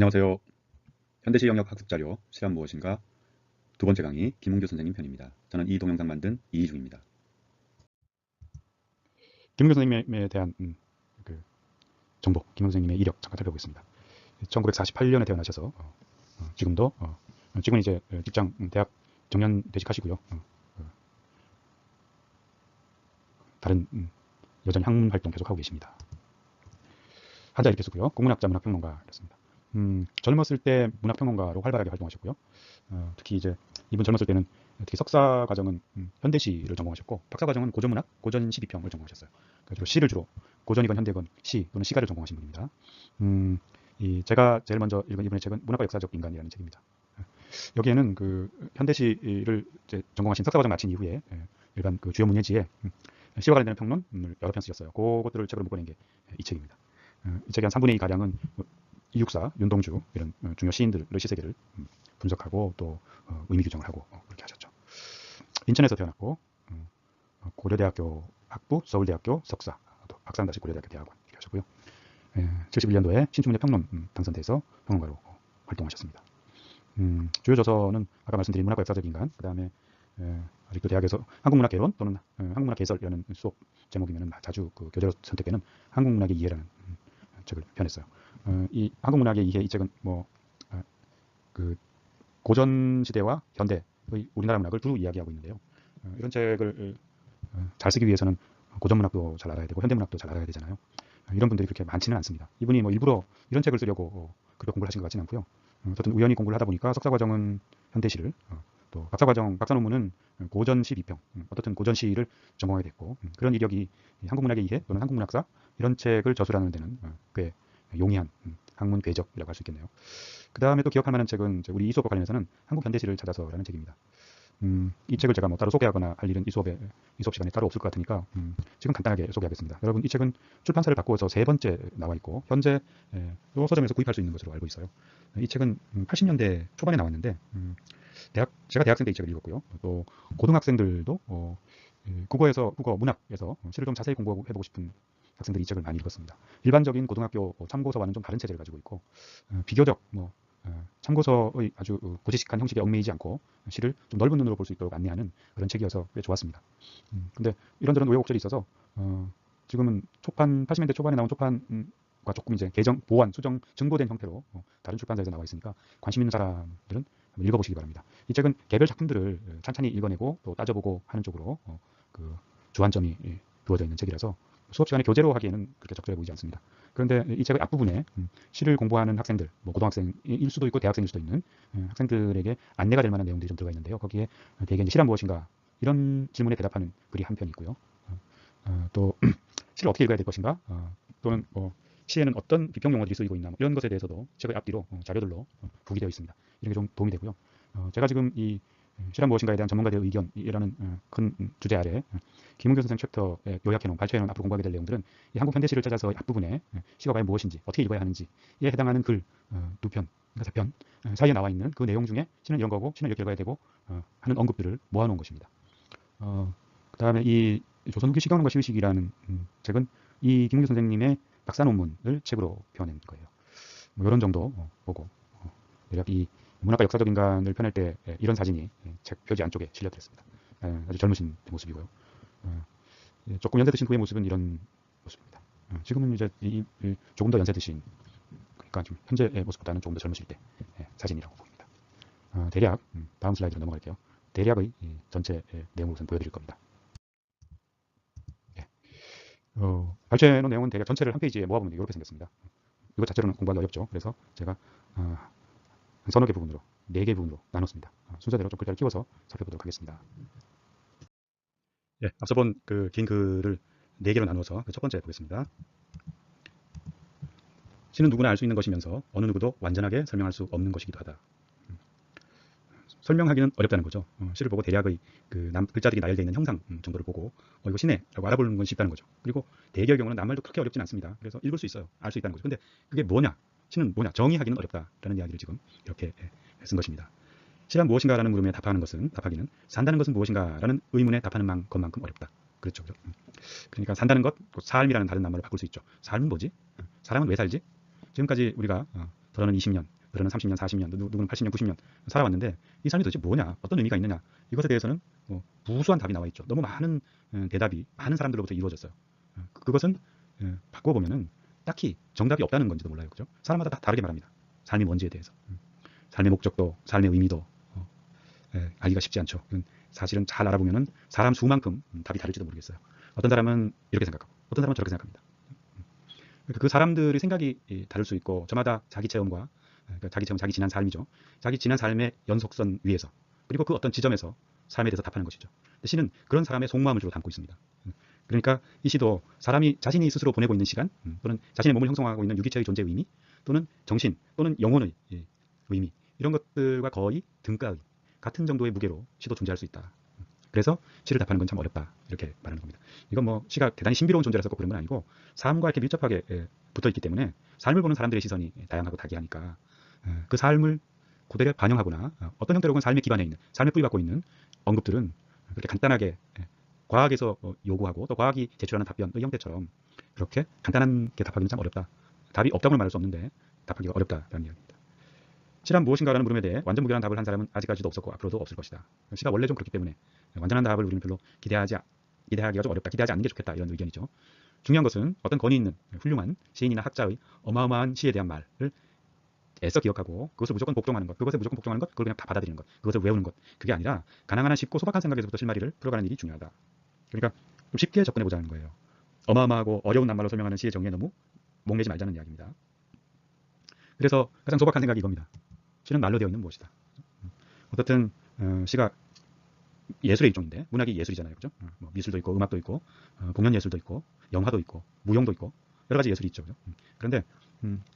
안녕하세요. 현대시 영역 학습자료 실험 무엇인가 두 번째 강의 김웅규 선생님 편입니다. 저는 이 동영상 만든 이희중입니다. 김은교 선생님에 대한 그 정보, 김은교 선생님의 이력 잠깐 살펴보겠습니다. 1948년에 태어나셔서 지금도 지금은 이제 직장 대학 정년 퇴직하시고요. 다른 여전히 학문 활동 계속하고 계십니다. 한자 이렇게 쓰고요. 국문학자, 문학평론가였습니다. 젊었을 때 문학평론가로 활발하게 활동하셨고요. 특히 이제 이분 젊었을 때는 특히 석사 과정은 현대시를 전공하셨고, 박사 과정은 고전문학, 고전 12평을 전공하셨어요. 그래서 시를 주로 고전이건 현대건 시 또는 시가를 전공하신 분입니다. 제가 제일 먼저 읽은 이분의 책은 문학과 역사적 인간이라는 책입니다. 여기에는 그 현대시를 이제 전공하신 석사 과정 마친 이후에 일반 그 주요 문예지에 시와 관련된 평론을 여러 편 쓰셨어요. 그것들을 책으로 묶어낸 게 이 책입니다. 이 책의 한 3분의 2 가량은 이육사, 윤동주 이런 중요 시인들의 시세계를 분석하고 또 의미 규정을 하고 그렇게 하셨죠. 인천에서 태어났고 고려대학교 학부, 서울대학교 석사, 또 박사는 다시 고려대학교 대학원 이렇게 하셨고요. 71년도에 신춘문예 평론 당선돼서 평론가로 활동하셨습니다. 주요 저서는 아까 말씀드린 문학과 역사적 인간, 그 다음에 아직도 대학에서 한국문학 개론 또는 한국문학 개설이라는 수업 제목이면 자주 그 교재로 선택되는 한국문학의 이해라는 책을 펴냈어요. 이 한국문학의 이해 이 책은 그 고전 시대와 현대의 우리나라 문학을 두루 이야기하고 있는데요. 이런 책을 잘 쓰기 위해서는 고전 문학도 잘 알아야 되고 현대 문학도 잘 알아야 되잖아요. 이런 분들이 그렇게 많지는 않습니다. 이분이 뭐 일부러 이런 책을 쓰려고 그렇게 공부를 하신 것 같지는 않고요. 어쨌든 우연히 공부를 하다 보니까 석사 과정은 현대시를 또 박사 논문은 고전 12평 어떻든 고전 시를 전공하게 됐고 그런 이력이 한국 문학의 이해 또는 한국 문학사 이런 책을 저술하는 데는 꽤 용이한 학문 궤적이라고 할 수 있겠네요. 그 다음에 또 기억할 만한 책은 우리 이 수업과 관련해서는 한국 현대시를 찾아서라는 책입니다. 이 책을 제가 뭐 따로 소개하거나 할 일은 이 수업 시간에 따로 없을 것 같으니까 지금 간단하게 소개하겠습니다. 여러분 이 책은 출판사를 바꾸어서 3번째 나와 있고 현재 서점에서 구입할 수 있는 것으로 알고 있어요. 이 책은 80년대 초반에 나왔는데 제가 대학생 때 이 책을 읽었고요. 또 고등학생들도 국어 문학에서 시를 좀 자세히 공부해보고 싶은 학생들이 이 책을 많이 읽었습니다. 일반적인 고등학교 참고서와는 좀 다른 체제를 가지고 있고 비교적 참고서의 아주 고지식한 형식에 얽매이지 않고 시를 좀 넓은 눈으로 볼 수 있도록 안내하는 그런 책이어서 꽤 좋았습니다. 근데 이런저런 우여곡절이 있어서 지금은 80년대 초반에 나온 초판과 조금 이제 개정, 보완, 수정, 증보된 형태로 다른 출판사에서 나와 있으니까 관심 있는 사람들은 한번 읽어보시기 바랍니다. 이 책은 개별 작품들을 찬찬히 읽어내고 또 따져보고 하는 쪽으로 그 주안점이 두어져 있는 책이라서 수업 시간에 교재로 하기에는 그렇게 적절해 보이지 않습니다. 그런데 이 책의 앞부분에 시를 공부하는 학생들, 뭐 고등학생일 수도 있고 대학생일 수도 있는 학생들에게 안내가 될 만한 내용들이 좀 들어가 있는데요. 거기에 대개 이제 시란 무엇인가 이런 질문에 대답하는 글이 한 편 있고요. 또 시를 어떻게 읽어야 될 것인가, 또는 시에는 어떤 비평 용어들이 쓰이고 있나, 이런 것에 대해서도 책의 앞뒤로 자료들로 부기되어 있습니다. 이런 게 좀 도움이 되고요. 제가 지금 이 시란 무엇인가에 대한 전문가들의 의견이라는 큰 주제 아래 김은교 선생 챕터에 요약해놓은 발췌해놓은 앞으로 공부하게 될 내용들은 이 한국 현대시를 찾아서 앞부분에 시가 과연 무엇인지 어떻게 읽어야 하는지에 해당하는 글 2편, 그러니까 3편 사이에 나와 있는 그 내용 중에 시는 이런 거고 시는 이렇게 읽어야 되고 하는 언급들을 모아놓은 것입니다. 그 다음에 이 조선 후기 시경론과 시의식이라는 책은 이 김은교 선생님의 박사 논문을 책으로 펴낸 거예요. 뭐 이런 정도 보고 대략 이 문학과 역사적 인간을 펴낼 때 이런 사진이 책 표지 안쪽에 실려드렸습니다. 아주 젊으신 모습이고요. 조금 연세 드신 후의 모습은 이런 모습입니다. 지금은 이제 조금 더 연세 드신, 그러니까 좀 현재의 모습보다는 조금 더 젊으실 때 사진이라고 보입니다. 대략 다음 슬라이드로 넘어갈게요. 대략의 전체 내용을 우선 보여드릴 겁니다. 발췌해놓은 내용은 대략 전체를 한 페이지에 모아보면 이렇게 생겼습니다. 이것 자체로는 공부하기 어렵죠. 그래서 제가 한 서너 개 부분으로 4개 부분으로 나눴습니다. 순서대로 좀 글자를 키워서 살펴보도록 하겠습니다. 앞서 본 그 긴 글을 4개로 나누어서 첫 번째 보겠습니다. 시는 누구나 알 수 있는 것이면서 어느 누구도 완전하게 설명할 수 없는 것이기도 하다. 설명하기는 어렵다는 거죠. 시를 보고 대략의 그 글자들이 나열되어 있는 형상 정도를 보고 이거 시네 라고 알아보는 건 쉽다는 거죠. 그리고 대개의 경우는 낱말도 그렇게 어렵진 않습니다. 그래서 읽을 수 있어요. 알 수 있다는 거죠. 근데 그게 뭐냐, 시는 뭐냐, 정의하기는 어렵다라는 이야기를 지금 이렇게 쓴 것입니다. 시란 무엇인가라는 물음에 답하기는 산다는 것은 무엇인가라는 의문에 답하는 것만큼 어렵다. 그렇죠. 그러니까 산다는 것, 삶이라는 다른 낱말로 바꿀 수 있죠. 삶은 뭐지? 사람은 왜 살지? 지금까지 우리가 더러는 20년, 더러는 30년, 40년, 누구는 80년, 90년 살아왔는데 이 삶이 도대체 뭐냐, 어떤 의미가 있느냐, 이것에 대해서는 무수한 답이 나와 있죠. 너무 많은 대답이 많은 사람들로부터 이루어졌어요. 그것은 바꿔보면은 딱히 정답이 없다는 건지도 몰라요. 그죠? 사람마다 다 다르게 말합니다. 삶이 뭔지에 대해서. 삶의 목적도, 삶의 의미도 알기가 쉽지 않죠. 사실은 잘 알아보면은 사람 수만큼 답이 다를지도 모르겠어요. 어떤 사람은 이렇게 생각하고, 어떤 사람은 저렇게 생각합니다. 그 사람들의 생각이 다를 수 있고, 저마다 자기 체험과, 그러니까 자기 체험, 자기 지난 삶이죠. 자기 지난 삶의 연속선 위에서, 그리고 그 어떤 지점에서 삶에 대해서 답하는 것이죠. 시는 그런 사람의 속마음을 주로 담고 있습니다. 그러니까 이 시도 사람이 자신이 스스로 보내고 있는 시간, 또는 자신의 몸을 형성하고 있는 유기체의 존재의 의미, 또는 정신, 또는 영혼의 의미, 이런 것들과 거의 등가의 같은 정도의 무게로 시도 존재할 수 있다. 그래서 시를 답하는 건 참 어렵다, 이렇게 말하는 겁니다. 이건 뭐 시가 대단히 신비로운 존재라서 꼭 그런 건 아니고, 삶과 이렇게 밀접하게 붙어 있기 때문에 삶을 보는 사람들의 시선이 다양하고 다기하니까 그 삶을 그대로 반영하거나 어떤 형태로건 삶의 기반에 있는, 삶에 뿌리박고 있는 언급들은 그렇게 간단하게 과학에서 요구하고 또 과학이 제출하는 답변의 형태처럼 그렇게 간단하게 답하기는 참 어렵다. 답이 없다고는 말할 수 없는데 답하기가 어렵다라는 이야기입니다. 시란 무엇인가라는 물음에 대해 완전 무결한 답을 한 사람은 아직까지도 없었고 앞으로도 없을 것이다. 시가 원래 좀 그렇기 때문에 완전한 답을 우리는 별로 기대하기가 좀 어렵다. 기대하지 않는 게 좋겠다, 이런 의견이죠. 중요한 것은 어떤 권위 있는 훌륭한 시인이나 학자의 어마어마한 시에 대한 말을 애써 기억하고 그것을 무조건 복종하는 것, 그것을 무조건 복종하는 것, 그걸 그냥 다 받아들이는 것, 그것을 외우는 것, 그게 아니라 가능한 한 쉽고 소박한 생각에서부터 실마리를 풀어가는 일이 중요하다. 그러니까 좀 쉽게 접근해보자는 거예요. 어마어마하고 어려운 낱말로 설명하는 시의 정의에 너무 목매지 말자는 이야기입니다. 그래서 가장 소박한 생각이 이겁니다. 시는 말로 되어 있는 무엇이다. 어떻든 시가 예술의 일종인데, 문학이 예술이잖아요, 그죠? 뭐 미술도 있고 음악도 있고 공연 예술도 있고 영화도 있고 무용도 있고 여러 가지 예술이 있죠, 그죠? 그런데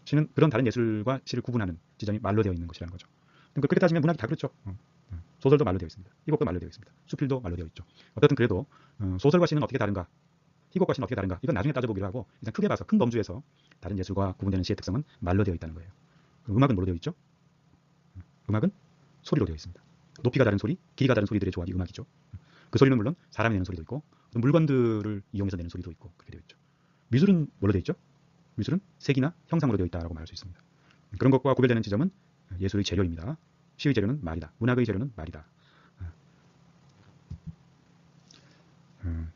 시는 그런 다른 예술과 시를 구분하는 지점이 말로 되어 있는 것이라는 거죠. 그렇게 따지면 문학이 다 그렇죠. 소설도 말로 되어 있습니다. 희곡도 말로 되어 있습니다. 수필도 말로 되어 있죠. 어쨌든 그래도 소설과 시는 어떻게 다른가, 희곡과 시는 어떻게 다른가, 이건 나중에 따져보기로 하고 일단 크게 봐서 큰 범주에서 다른 예술과 구분되는 시의 특성은 말로 되어 있다는 거예요. 음악은 뭐로 되어 있죠? 음악은 소리로 되어 있습니다. 높이가 다른 소리, 길이가 다른 소리들의 조합이 음악이죠. 그 소리는 물론 사람이 내는 소리도 있고 물건들을 이용해서 내는 소리도 있고 그렇게 되어 있죠. 미술은 뭘로 되어 있죠? 미술은 색이나 형상으로 되어 있다고 말할 수 있습니다. 그런 것과 구별되는 지점은 예술의 재료입니다. 시의 재료는 말이다. 문학의 재료는 말이다.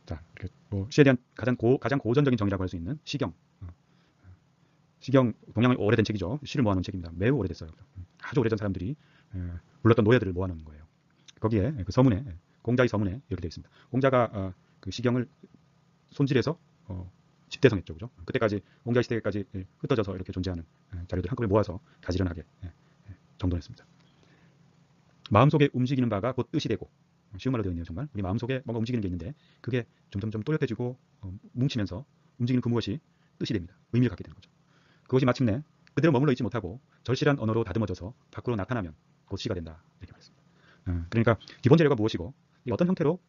자, 뭐 시에 대한 가장 고전적인 정의라고 할 수 있는 시경. 시경 동양의 오래된 책이죠. 시를 모아놓은 책입니다. 매우 오래됐어요. 아주 오래전 사람들이 불렀던 노예들을 모아놓은 거예요. 거기에 그 서문에, 공자의 서문에 이렇게 되어 있습니다. 공자가 그 시경을 손질해서 집대성했죠, 그죠? 그때까지 공자 시대까지 흩어져서 이렇게 존재하는 자료들 한꺼번에 모아서 가지런하게 정돈했습니다. 마음속에 움직이는 바가 곧 뜻이 되고, 쉬운 말로 되어 있네요. 정말 우리 마음속에 뭔가 움직이는 게 있는데 그게 점점점 또렷해지고 뭉치면서 움직이는 그 무엇이 뜻이 됩니다. 의미를 갖게 되는 거죠. 그것이 마침내 그대로 머물러 있지 못하고 절실한 언어로 다듬어져서 밖으로 나타나면 곧 시가 된다, 이렇게 말했습니다. 그러니까 기본 재료가 무엇이고 어떤 형태로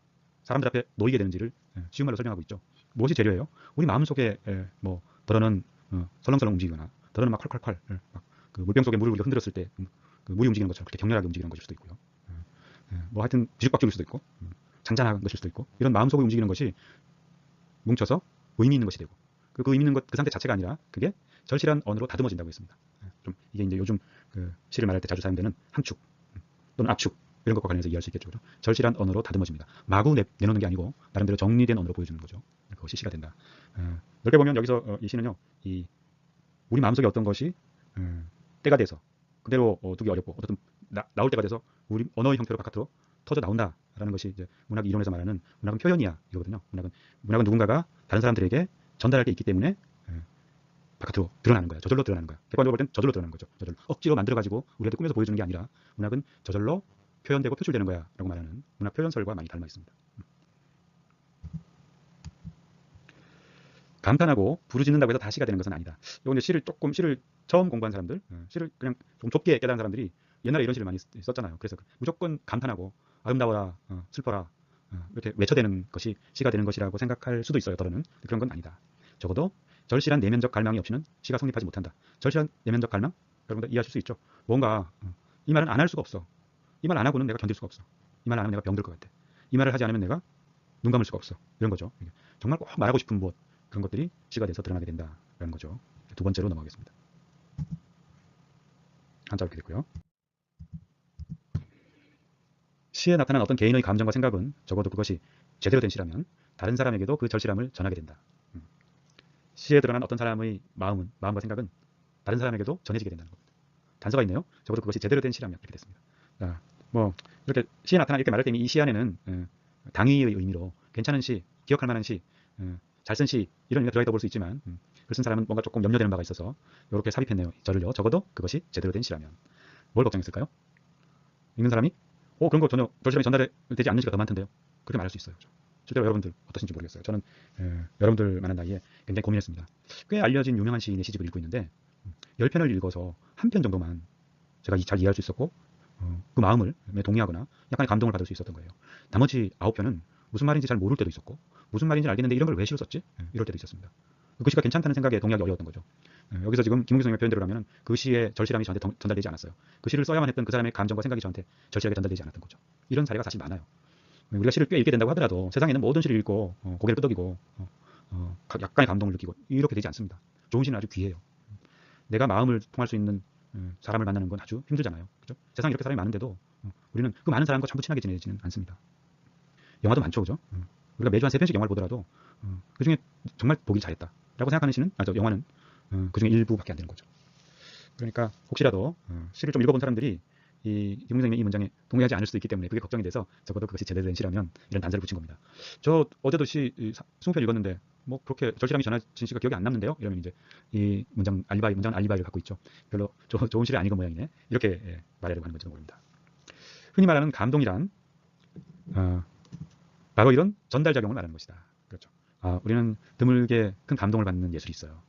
사람들 앞에 놓이게 되는지를 쉬운 말로 설명하고 있죠. 무엇이 재료예요? 우리 마음속에 뭐 더러는 설렁설렁 움직이거나 더러는 막 콸콸콸 막 그 물병 속에 물을 우리가 흔들었을 때 그 물이 움직이는 것처럼 그렇게 격렬하게 움직이는 것일 수도 있고요. 뭐 하여튼 뒤죽박죽일 수도 있고 잔잔한 것일 수도 있고, 이런 마음속에 움직이는 것이 뭉쳐서 의미 있는 것이 되고 그 의미 있는 것, 그 상태 자체가 아니라 그게 절실한 언어로 다듬어진다고 했습니다. 좀 이게 이제 요즘 그 시를 말할 때 자주 사용되는 함축 또는 압축 이런 것과 관련해서 이해할 수 있겠죠. 그렇죠? 절실한 언어로 다듬어집니다. 마구 내놓는 게 아니고 나름대로 정리된 언어로 보여주는 거죠. 그것이 시가 된다. 넓게 보면 여기서 이 시는요, 이 우리 마음속에 어떤 것이 때가 돼서 그대로 두기 어렵고 어떤 나올 때가 돼서 우리 언어의 형태로 바깥으로 터져 나온다라는 것이 이제 문학 이론에서 말하는 문학은 표현이야 이거거든요. 문학은 누군가가 다른 사람들에게 전달할 게 있기 때문에 바깥으로 드러나는 거야. 저절로 드러나는 거야. 객관적으로 볼 땐 저절로 드러나는 거죠. 저절로 억지로 만들어가지고 우리한테 꾸며서 보여주는 게 아니라 문학은 저절로 표현되고 표출되는 거야 라고 말하는 문학 표현설과 많이 닮아 있습니다. 감탄하고 부르짖는다고 해서 다 시가 되는 것은 아니다. 이건 이제 시를 처음 공부한 사람들, 시를 그냥 좀 좁게 깨달은 사람들이 옛날에 이런 시를 많이 썼잖아요. 그래서 무조건 감탄하고 아름다워라, 슬퍼라 이렇게 외쳐대는 것이 시가 되는 것이라고 생각할 수도 있어요. 더러는 그런 건 아니다. 적어도 절실한 내면적 갈망이 없이는 시가 성립하지 못한다. 절실한 내면적 갈망? 여러분들 이해하실 수 있죠? 뭔가 이 말은 안 할 수가 없어. 이 말 안 하고는 내가 견딜 수가 없어. 이 말 안 하면 내가 병들 것 같아. 이 말을 하지 않으면 내가 눈 감을 수가 없어. 이런 거죠. 정말 꼭 말하고 싶은 무엇, 그런 것들이 시가 돼서 드러나게 된다라는 거죠. 두 번째로 넘어가겠습니다. 한자 이렇게 됐고요. 시에 나타난 어떤 개인의 감정과 생각은 적어도 그것이 제대로 된 시라면 다른 사람에게도 그 절실함을 전하게 된다. 시에 드러난 어떤 사람의 마음과 생각은 다른 사람에게도 전해지게 된다는 겁니다. 단서가 있네요. 적어도 그것이 제대로 된 시라면 이렇게 됐습니다. 자, 뭐 이렇게 시에 나타난 이렇게 말할 때 이미 이 시 안에는 당위의 의미로 괜찮은 시, 기억할 만한 시, 잘 쓴 시 이런 의미가 들어있다고 볼 수 있지만 글 쓴 사람은 뭔가 조금 염려되는 바가 있어서 이렇게 삽입했네요. 저를요. 적어도 그것이 제대로 된 시라면 뭘 걱정했을까요? 읽는 사람이 그런 거 전혀 절실함이 전달되지 않는 시가 더 많던데요. 그렇게 말할 수 있어요. 실제로 여러분들 어떠신지 모르겠어요. 저는 여러분들 많은 나이에 굉장히 고민했습니다. 꽤 알려진 유명한 시인의 시집을 읽고 있는데 10편을 읽어서 한 편 정도만 제가 잘 이해할 수 있었고 그 마음을 동의하거나 약간의 감동을 받을 수 있었던 거예요. 나머지 9편은 무슨 말인지 잘 모를 때도 있었고 무슨 말인지 알겠는데 이런 걸 왜 시로 썼지? 이럴 때도 있었습니다. 그 시가 괜찮다는 생각에 동의하기 어려웠던 거죠. 여기서 지금 김웅기 선생님의 표현대로 하면 그 시의 절실함이 저한테 전달되지 않았어요. 그 시를 써야만 했던 그 사람의 감정과 생각이 저한테 절실하게 전달되지 않았던 거죠. 이런 사례가 사실 많아요. 우리가 시를 꽤 읽게 된다고 하더라도 세상에는 모든 시를 읽고 고개를 끄덕이고 약간의 감동을 느끼고 이렇게 되지 않습니다. 좋은 시는 아주 귀해요. 내가 마음을 통할 수 있는 사람을 만나는 건 아주 힘들잖아요. 그죠? 세상에 이렇게 사람이 많은데도 우리는 그 많은 사람과 전부 친하게 지내지는 않습니다. 영화도 많죠, 그죠? 우리가 매주 한 3편씩 영화를 보더라도 그 중에 정말 보길 잘했다라고 생각하는 시는 영화는 그 중에 일부밖에 안 되는 거죠. 그러니까 혹시라도 시를 좀 읽어본 사람들이 이 김웅 선생님의 이 문장에 동의하지 않을 수도 있기 때문에 그게 걱정이 돼서 적어도 그것이 제대로 된 시라면 이런 단서를 붙인 겁니다. 저 어제도 시 20편 읽었는데 뭐 그렇게 절실함이 전해진 시가 기억이 안 남는데요. 이러면 이제 이 문장은 알리바이를 갖고 있죠. 별로 좋은 시를 안 읽은 모양이네. 이렇게 말하려고 하는 건지도 모릅니다. 흔히 말하는 감동이란 바로 이런 전달작용을 말하는 것이다. 그렇죠. 우리는 드물게 큰 감동을 받는 예술이 있어요.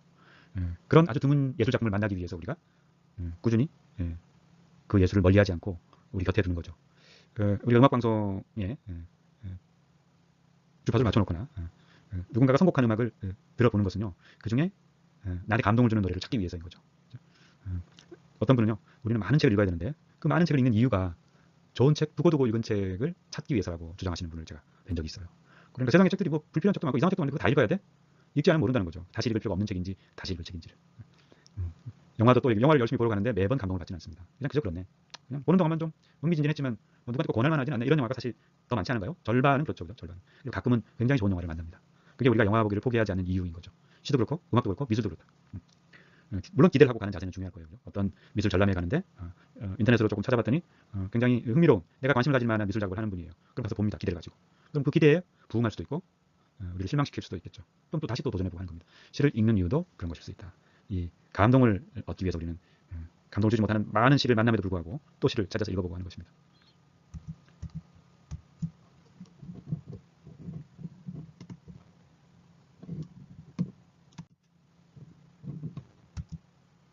그런 아주 드문 예술 작품을 만나기 위해서 우리가 꾸준히 그 예술을 멀리하지 않고 우리 곁에 두는 거죠. 우리가 음악방송에 주파수를 맞춰놓거나 누군가가 선곡한 음악을 들어보는 것은요. 그 중에 나한테 감동을 주는 노래를 찾기 위해서인 거죠. 어떤 분은요. 우리는 많은 책을 읽어야 되는데 그 많은 책을 읽는 이유가 좋은 책, 두고두고 읽은 책을 찾기 위해서라고 주장하시는 분을 제가 뵌 적이 있어요. 그러니까 세상에 책들이 뭐 불필요한 책도 많고 이상한 책도 많은데 그거 다 읽어야 돼? 읽지 않으면 모른다는 거죠. 다시 읽을 필요가 없는 책인지 다시 읽을 책인지를. 영화도 또 영화를 열심히 보러 가는데 매번 감동을 받지는 않습니다. 그냥 그저 그렇네. 그냥 보는 동안만 좀 흥미진진했지만 누구한테 꼭 권할 만하진 않네. 이런 영화가 사실 더 많지 않은가요? 절반은 그렇죠. 절반. 그리고 가끔은 굉장히 좋은 영화를 만납니다. 그게 우리가 영화 보기를 포기하지 않는 이유인 거죠. 시도 그렇고 음악도 그렇고 미술도 그렇다. 물론 기대를 하고 가는 자세는 중요할 거예요. 어떤 미술 전람회 가는데 인터넷으로 조금 찾아봤더니 굉장히 흥미로운 내가 관심을 가질 만한 미술 작업을 하는 분이에요. 그럼 가서 봅니다. 기대를 가지고. 그럼 그 기대에 부응할 수도 있고 우리를 실망시킬 수도 있겠죠. 그럼 또 다시 또 도전해보고 하는 겁니다. 시를 읽는 이유도 그런 것일 수 있다. 이 감동을 얻기 위해서 우리는 감동을 주지 못하는 많은 시를 만남에도 불구하고 또 시를 찾아서 읽어보고 하는 것입니다.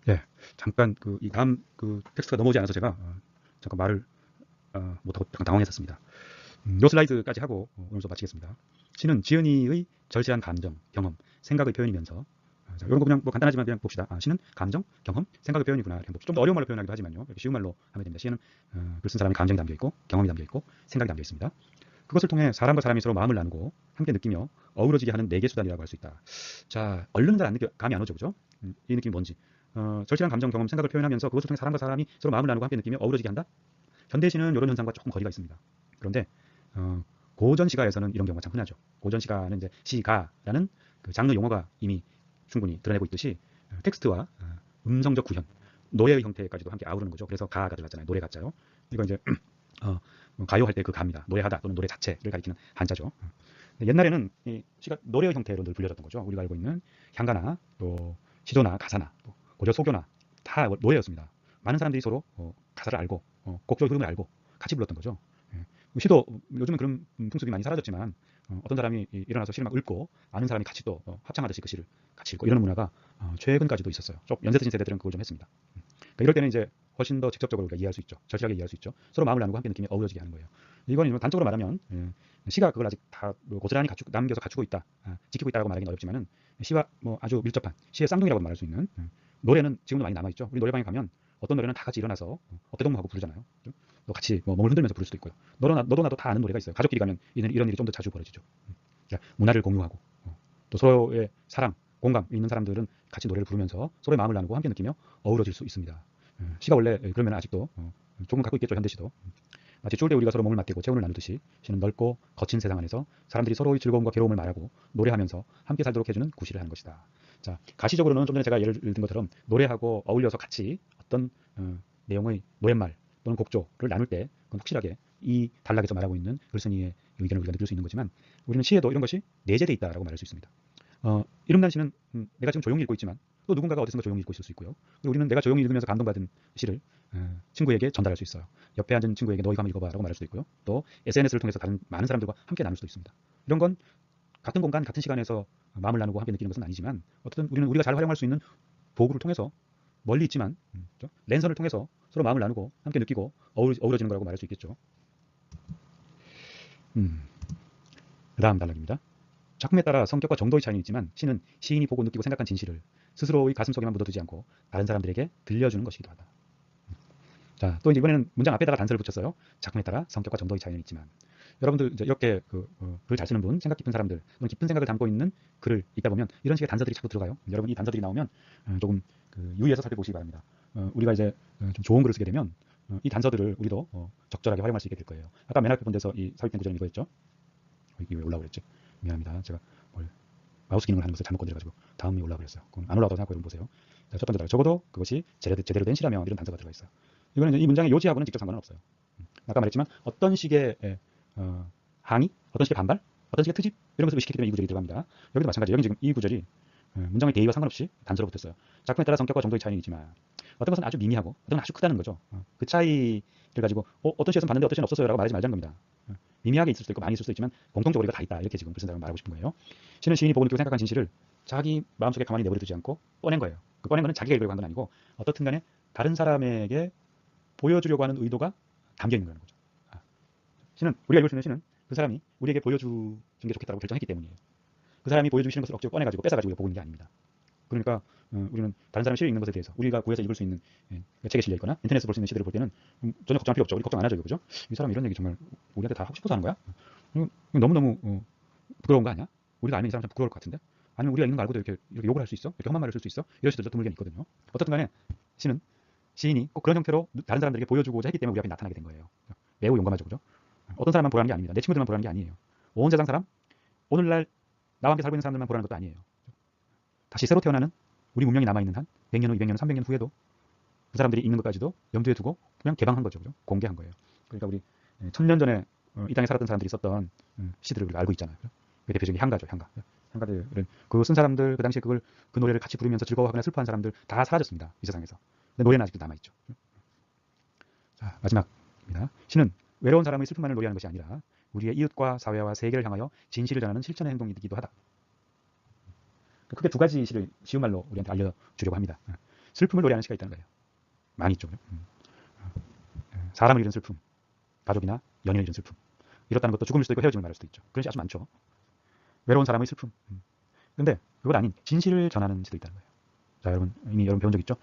예, 잠깐 이 다음 텍스트가 넘어오지 않아서 제가 잠깐 말을 못하고 잠깐 당황했었습니다. 요 슬라이드까지 하고 오늘 수업 마치겠습니다. 시는 지은이의 절실한 감정, 경험, 생각의 표현이면서 이런 거 그냥 뭐 간단하지만 그냥 봅시다. 시는 감정, 경험, 생각의 표현이구나. 이렇게 좀 더 어려운 말로 표현하기도 하지만요. 이렇게 쉬운 말로 하면 됩니다. 시에는 글 쓴 사람의 감정이 담겨 있고 경험이 담겨 있고 생각이 담겨 있습니다. 그것을 통해 사람과 사람이 서로 마음을 나누고 함께 느끼며 어우러지게 하는 내계 수단이라고 할 수 있다. 자, 얼른 잘 감이 안 오죠, 그죠? 이 느낌이 뭔지. 절실한 감정, 경험, 생각을 표현하면서 그것을 통해 사람과 사람이 서로 마음을 나누고 함께 느끼며 어우러지게 한다. 현대시는 이런 현상과 조금 거리가 있습니다. 그런데 고전 시가에서는 이런 경우가 참 흔하죠. 고전 시가는 이제 시가라는 그 장르 용어가 이미 충분히 드러내고 있듯이 텍스트와 음성적 구현, 노래의 형태까지도 함께 아우르는 거죠. 그래서 가가 들어갔잖아요. 노래 가짜요. 이거 이제 가요할 때 그 가입니다. 노래하다 또는 노래 자체를 가리키는 한자죠. 옛날에는 이 시가 노래의 형태로 늘 불려졌던 거죠. 우리가 알고 있는 향가나 또 시조나 가사나 또 고려 소교나 다 노래였습니다. 많은 사람들이 서로 가사를 알고 곡조의 흐름을 알고 같이 불렀던 거죠. 시도 요즘은 그런 풍습이 많이 사라졌지만 어떤 사람이 일어나서 시를 막 읽고 아는 사람이 같이 또 합창하듯이 그 시를 같이 읽고 이런 문화가 최근까지도 있었어요. 좀 연세 드신 세대들은 그걸 좀 했습니다. 그러니까 이럴 때는 이제 훨씬 더 직접적으로 우리가 이해할 수 있죠. 절실하게 이해할 수 있죠. 서로 마음을 나누고 함께 느끼며 어우러지게 하는 거예요. 이건 단적으로 말하면 시가 그걸 아직 다 고스란히 남겨서 갖추고 있다, 지키고 있다고 말하기는 어렵지만은 시와 뭐 아주 밀접한 시의 쌍둥이라고 말할 수 있는 노래는 지금도 많이 남아 있죠. 우리 노래방에 가면 어떤 노래는 다 같이 일어나서 어깨동무하고 부르잖아요. 또 같이 몸을 흔들면서 부를 수도 있고요. 너도 나도 다 아는 노래가 있어요. 가족끼리 가면 이런 일이 좀 더 자주 벌어지죠. 그러니까 문화를 공유하고 또 서로의 사랑, 공감 있는 사람들은 같이 노래를 부르면서 서로의 마음을 나누고 함께 느끼며 어우러질 수 있습니다. 시가 원래 그러면 아직도 조금 갖고 있겠죠, 현대시도. 마치 추울 때 우리가 서로 몸을 맞대고 체온을 나누듯이 시는 넓고 거친 세상 안에서 사람들이 서로의 즐거움과 괴로움을 말하고 노래하면서 함께 살도록 해주는 구실을 하는 것이다. 자, 가시적으로는 좀 전에 제가 예를 든 것처럼 노래하고 어울려서 같이 어떤 내용의 노랫말 또는 곡조를 나눌 때 그건 확실하게 이 단락에서 말하고 있는 글쓴이의 의견을 우리가 느낄 수 있는 거지만 우리는 시에도 이런 것이 내재되어 있다라고 말할 수 있습니다. 이름난 시는 내가 지금 조용히 읽고 있지만 또 누군가가 어디선가 조용히 읽고 있을 수 있고요. 그리고 우리는 내가 조용히 읽으면서 감동받은 시를 친구에게 전달할 수 있어요. 옆에 앉은 친구에게 너 이거 한번 읽어봐 라고 말할 수도 있고요. 또 SNS를 통해서 다른 많은 사람들과 함께 나눌 수도 있습니다. 이런 건 같은 공간, 같은 시간에서 마음을 나누고 함께 느끼는 것은 아니지만 어쨌든 우리는 우리가 잘 활용할 수 있는 도구를 통해서 멀리 있지만 그렇죠? 랜선을 통해서 서로 마음을 나누고 함께 느끼고 어우러지는 거라고 말할 수 있겠죠. 그 다음 단락입니다. 작품에 따라 성격과 정도의 차이는 있지만 시는 시인이 보고 느끼고 생각한 진실을 스스로의 가슴속에만 묻어두지 않고 다른 사람들에게 들려주는 것이기도 하다. 자, 또 이제 이번에는 문장 앞에다가 단서를 붙였어요. 작품에 따라 성격과 정도의 차이는 있지만 여러분들 이제 이렇게 글 잘 쓰는 분, 생각 깊은 사람들, 또는 깊은 생각을 담고 있는 글을 읽다 보면 이런 식의 단서들이 자꾸 들어가요. 여러분 이 단서들이 나오면 조금 유의해서 살펴보시기 바랍니다. 우리가 이제 좀 좋은 글을 쓰게 되면 이 단서들을 우리도 적절하게 활용할 수 있게 될 거예요. 아까 맨 앞에 본 데서 이 삽입된 구절은 이거였죠. 이게 왜 올라오고 그랬지? 미안합니다. 제가 마우스 기능을 하는 것을 잘못 건드려가지고 다음이 올라버렸어요. 그건 안 올라가도 생각하고 여러분 보세요. 자, 첫 번째 단락. 적어도 그것이 제대로 된 시라면 이런 단서가 들어가 있어요. 이거는 이제 이 문장의 요지하고는 직접 상관은 없어요. 아까 말했지만 어떤 식의 항의, 어떤 식의 반발, 어떤 식의 트집 이런 것을 의식했기 때문에 이 구절이 들어갑니다. 여기도 마찬가지예요. 여기 지금 이 구절이 문장의 대의와 상관없이 단서로 붙었어요. 작품에 따라 성격과 정도의 차이는 있지만 어떤 것은 아주 미미하고 어떤 건 아주 크다는 거죠. 그 차이를 가지고 어떤 시에서는 봤는데 어떤 시는 없었어요 라고 말하지 말자는 겁니다. 미미하게 있을 수도 있고 많이 있을 수도 있지만 공통적으로 이거 다 있다 이렇게 지금 글쓴 사람은 말하고 싶은 거예요. 시는 시인이 보고 느끼고 생각한 진실을 자기 마음속에 가만히 내버려 두지 않고 꺼낸 거예요. 그 꺼낸 거는 자기가 읽으려고 한 건 아니고 어떻든 간에 다른 사람에게 보여주려고 하는 의도가 담겨 있는 거라는 거죠. 시는 우리가 읽을 수 있는 시는 그 사람이 우리에게 보여주는 게 좋겠다고 결정했기 때문이에요. 그 사람이 보여주기 싫은 것을 억지로 꺼내가지고 뺏어가지고 보고 있는 게 아닙니다. 그러니까 우리는 다른 사람이 시를 읽는 것에 대해서 우리가 구해서 읽을 수 있는 책에 실려 있거나 인터넷에서 볼 수 있는 시들을 볼 때는 전혀 걱정할 필요 없죠. 우리 걱정 안 하죠, 그죠? 이 사람 이런 얘기 정말 우리한테 다 하고 싶어서 하는 거야? 너무너무 부끄러운 거 아니야? 우리가 알면 이 사람 참 부끄러울 것 같은데? 아니면 우리가 읽는 거 알고도 이렇게 욕을 할 수 있어? 이렇게 험한 말을 쓸 수 있어? 이럴 수도 드물게 있거든요. 어떻든 간에 시는 시인이 꼭 그런 형태로 다른 사람들에게 보여주고자 했기 때문에 우리 앞에 나타나게 된 거예요. 매우 용감하죠, 그죠? 어떤 사람만 보라는 게 아닙니다. 내 친구들만 보라는 게 아니에요. 온 세상 사람, 오늘날 나와 함께 살고 있는 사람들만 보라는 것도 아니에요. 다시 새로 태어나는 우리 문명이 남아있는 한 100년 후, 200년 후, 300년 후에도 그 사람들이 읽는 것까지도 염두에 두고 그냥 개방한 거죠. 그죠? 공개한 거예요. 그러니까 우리 1000년 전에 이 땅에 살았던 사람들이 썼던 시들을 우리가 알고 있잖아요. 그 대표적인 향가죠. 향가. 향가들은 그 쓴 사람들, 그 당시에 그 노래를 같이 부르면서 즐거워하거나 슬퍼한 사람들 다 사라졌습니다. 이 세상에서. 근데 노래는 아직도 남아있죠. 자, 마지막입니다. 시는 외로운 사람의 슬픔만을 노래하는 것이 아니라 우리의 이웃과 사회와 세계를 향하여 진실을 전하는 실천의 행동이기도 하다. 크게 두 가지 시를 쉬운 말로 우리한테 알려주려고 합니다. 슬픔을 노래하는 시가 있다는 거예요. 많이 있죠. 사람을 잃은 슬픔, 가족이나 연인을 잃은 슬픔. 잃었다는 것도 죽음일 수도 있고 헤어짐을 말할 수도 있죠. 그런 시 아주 많죠. 외로운 사람의 슬픔. 근데 그것 아닌 진실을 전하는 시도 있다는 거예요. 자, 여러분 이미 여러분 배운 적 있죠?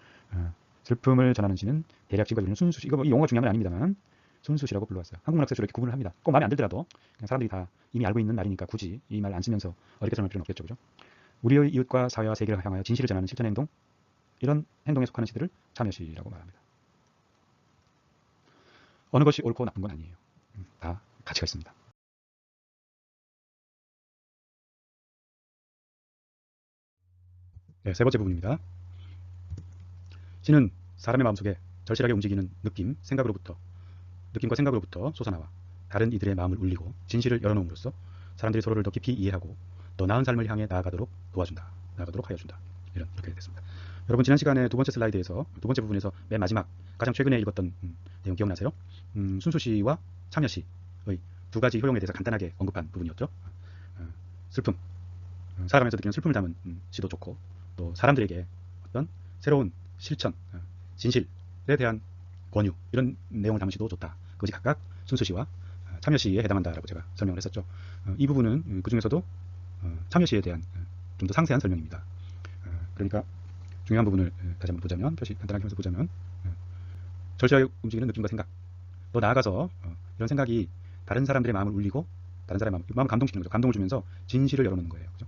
슬픔을 전하는 시는 대략 지금까지 우리는 순수시, 이거 이 용어가 중요한 건 아닙니다만 순수시라고 불러왔어요. 한국문학에서 이렇게 구분을 합니다. 꼭 마음에 안 들더라도 그냥 사람들이 다 이미 알고 있는 말이니까 굳이 이 말 안 쓰면서 어렵게 설명할 필요는 없겠죠. 그죠? 우리의 이웃과 사회와 세계를 향하여 진실을 전하는 실천의 행동, 이런 행동에 속하는 시들을 참여시라고 말합니다. 어느 것이 옳고 나쁜 건 아니에요. 다 가치가 있습니다. 네, 세 번째 부분입니다. 시는 사람의 마음속에 절실하게 움직이는 느낌과 생각으로부터 솟아나와 다른 이들의 마음을 울리고 진실을 열어놓음으로써 사람들이 서로를 더 깊이 이해하고 더 나은 삶을 향해 나아가도록 하여 준다. 이렇게 됐습니다. 여러분 지난 시간에 두 번째 슬라이드에서 두 번째 부분에서 맨 마지막 가장 최근에 읽었던 내용 기억나세요? 순수시와 참여시의 두 가지 효용에 대해서 간단하게 언급한 부분이었죠. 슬픔, 살아가면서 느끼는 슬픔을 담은 시도 좋고 또 사람들에게 어떤 새로운 실천, 진실에 대한 권유 이런 내용을 담은 시도 좋다. 그것이 각각 순수시와 참여시에 해당한다라고 제가 설명을 했었죠. 이 부분은 그 중에서도 참여시에 대한 좀 더 상세한 설명입니다. 그러니까 중요한 부분을 다시 한번 보자면, 표시 간단하게 하면서 보자면, 절실하게 움직이는 느낌과 생각, 또 나아가서 이런 생각이 다른 사람들의 마음을 울리고 다른 사람의 마음을 감동시키는 거죠. 감동을 주면서 진실을 열어놓는 거예요. 그죠?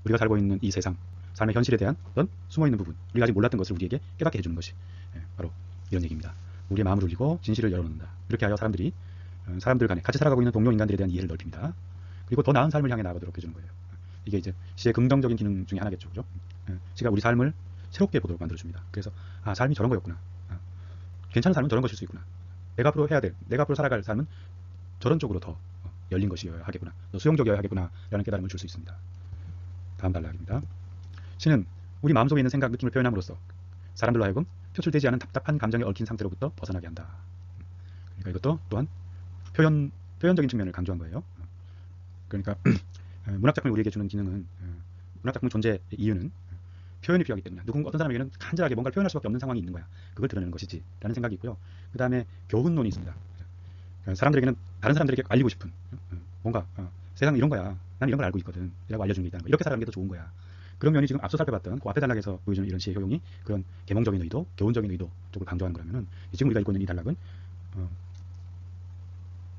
우리가 살고 있는 이 세상, 삶의 현실에 대한 어떤 숨어있는 부분, 우리가 아직 몰랐던 것을 우리에게 깨닫게 해주는 것이 바로 이런 얘기입니다. 우리의 마음을 울리고 진실을 열어놓는다. 이렇게 하여 사람들 간에 같이 살아가고 있는 동료 인간들에 대한 이해를 넓힙니다. 그리고 더 나은 삶을 향해 나아가도록 해주는 거예요. 이게 이제 시의 긍정적인 기능 중에 하나겠죠. 그죠? 시가 우리 삶을 새롭게 보도록 만들어줍니다. 그래서 삶이 저런 거였구나. 괜찮은 삶은 저런 것일 수 있구나. 내가 앞으로 살아갈 삶은 저런 쪽으로 더 열린 것이어야 하겠구나. 더 수용적이어야 하겠구나. 라는 깨달음을 줄 수 있습니다. 다음 단락입니다. 시는 우리 마음속에 있는 생각, 느낌을 표현함으로써 사람들로 하여금 표출되지 않은 답답한 감정에 얽힌 상태로부터 벗어나게 한다. 그러니까 이것도 또한 표현적인 측면을 강조한 거예요. 그러니까 문학작품이 우리에게 주는 기능은 문학작품 존재의 이유는 표현이 필요하기 때문에 어떤 사람에게는 간절하게 뭔가를 표현할 수밖에 없는 상황이 있는 거야. 그걸 드러내는 것이지 라는 생각이 있고요. 그 다음에 교훈론이 있습니다. 사람들에게는 다른 사람들에게 알리고 싶은 뭔가 세상은 이런 거야. 난 이런 걸 알고 있거든. 라고 알려주는 게 있다는 거. 이렇게 살아가는 게 더 좋은 거야. 그런 면이 지금 앞서 살펴봤던 그 앞에 단락에서 보여주는 이런 시의 효용이 그런 계몽적인 의도, 교훈적인 의도 쪽을 강조하는 거라면은 지금 우리가 읽고 있는 이 단락은